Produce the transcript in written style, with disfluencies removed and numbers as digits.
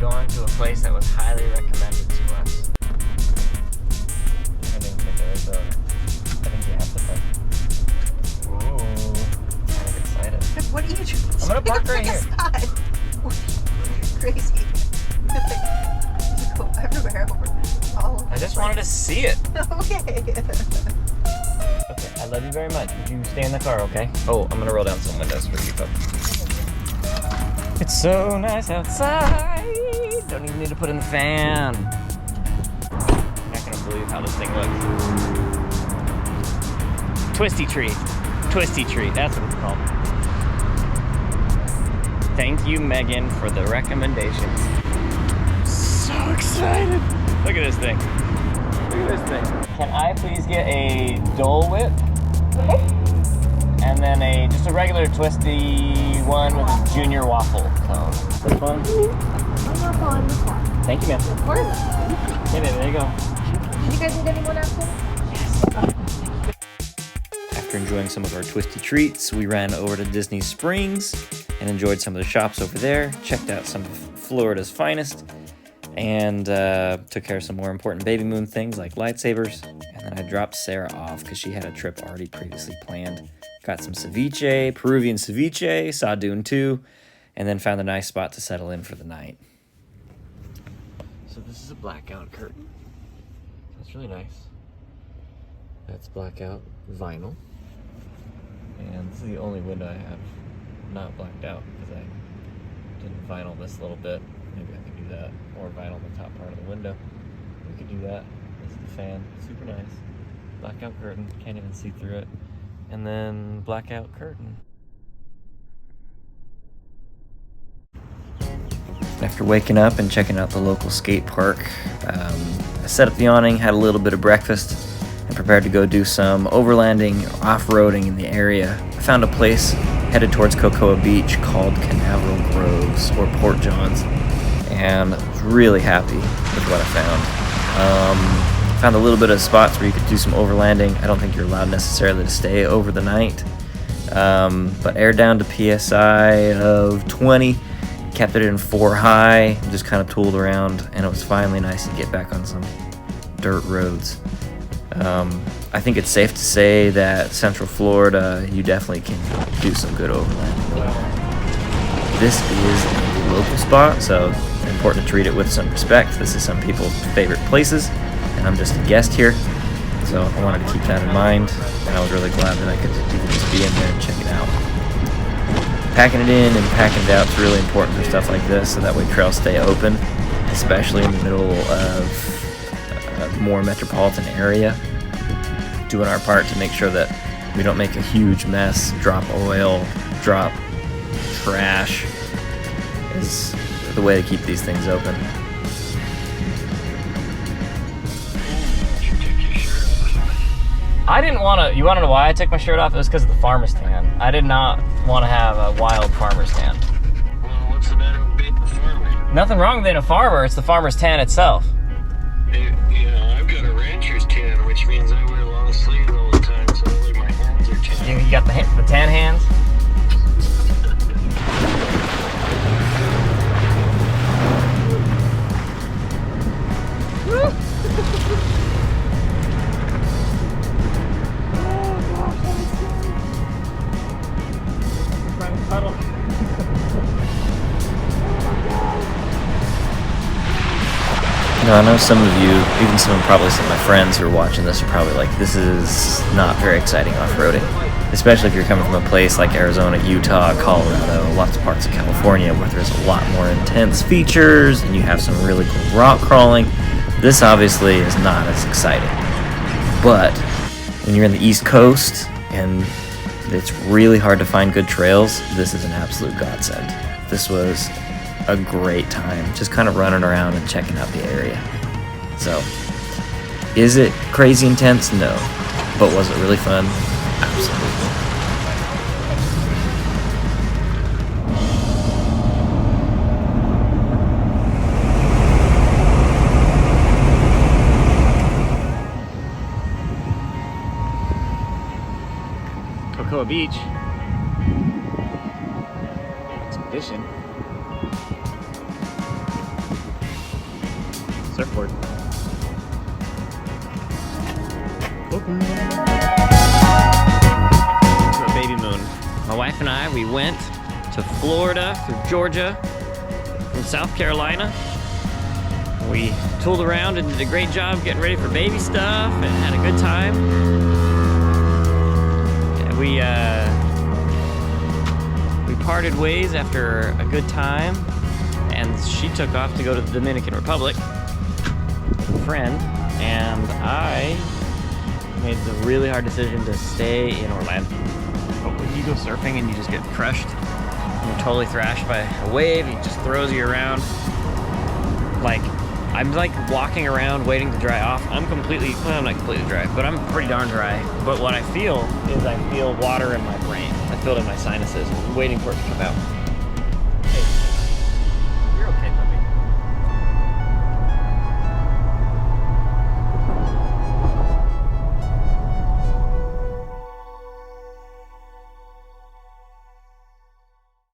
going to a place that was highly recommended to us. I think you have to play. Ooh, kind of excited. What are you doing? I'm gonna park right here. Crazy. Go everywhere over all over I just wanted to see it. Okay. Okay, I love you very much. Would you stay in the car, okay? Oh, I'm gonna roll down some windows for you folks. It's so nice outside. Don't even need to put in the fan. You're not gonna believe how this thing looks. Twistee Treat. Twistee Treat, that's what it's called. Thank you, Megan, for the recommendations. So excited. Look at this thing. Look at this thing. Can I please get a Dole Whip? Okay. And then just a regular Twistee one with a junior waffle cone. This one? Waffle on this one. Thank you, ma'am. Of course. Okay, there you go. Did you guys need anyone after? After enjoying some of our Twistee Treats, we ran over to Disney Springs and enjoyed some of the shops over there, checked out some of Florida's finest, and took care of some more important baby moon things like lightsabers. And then I dropped Sarah off because she had a trip already previously planned. Got some ceviche, Peruvian ceviche, saw Dune 2, and then found a nice spot to settle in for the night. So this is a blackout curtain. That's really nice. That's blackout vinyl. And this is the only window I have not blacked out because I didn't vinyl this a little bit. Maybe I could do that. Or vinyl the top part of the window. We could do that. This is the fan. Super nice. Blackout curtain. Can't even see through it. And then blackout curtain. After waking up and checking out the local skate park, I set up the awning, had a little bit of breakfast, and prepared to go do some overlanding, off-roading in the area. I found a place headed towards Cocoa Beach called Canaveral Groves, or Port Johns, and I was really happy with what I found. Found a little bit of spots where you could do some overlanding. I don't think you're allowed necessarily to stay over the night, but aired down to PSI of 20, kept it in 4 high, just kind of tooled around, and it was finally nice to get back on some dirt roads. I think it's safe to say that Central Florida, you definitely can do some good overlanding. This is a local spot, so it's important to treat it with some respect. This is some people's favorite places, and I'm just a guest here, so I wanted to keep that in mind, and I was really glad that I could even just be in there and check it out. Packing it in and packing it out is really important for stuff like this, so that way trails stay open, especially in the middle of a more metropolitan area. Doing our part to make sure that we don't make a huge mess, drop oil, drop trash, is the way to keep these things open. I didn't want to. You want to know why I took my shirt off? It was because of the farmer's tan. I did not want to have a wild farmer's tan. Well, what's the matter with being a farmer? Nothing wrong with being a farmer. It's the farmer's tan itself. I've got a rancher's tan, which means I wear long sleeves all the time, so that way my hands are tan. You got the tan hands? You know, I know some of you, even probably some of my friends who are watching this are probably like, this is not very exciting off-roading. Especially if you're coming from a place like Arizona, Utah, Colorado, lots of parts of California where there's a lot more intense features and you have some really cool rock crawling. This obviously is not as exciting. But when you're in the East Coast and it's really hard to find good trails, this is an absolute godsend. This was a great time just kind of running around and checking out the area. So, is it crazy intense? No. But was it really fun? Absolutely. Cocoa Beach. Expedition. surfboard. To a baby moon. My wife and I, we went to Florida through Georgia from South Carolina. We tooled around and did a great job getting ready for baby stuff and had a good time. And we parted ways after a good time, and she took off to go to the Dominican Republic with a friend, and I made the really hard decision to stay in Orlando. But when you go surfing and you just get crushed, and you're totally thrashed by a wave, it just throws you around. Like, I'm like walking around waiting to dry off. I'm not completely dry, but I'm pretty darn dry. But what I feel is I feel water in my brain. I feel it in my sinuses, waiting for it to come out.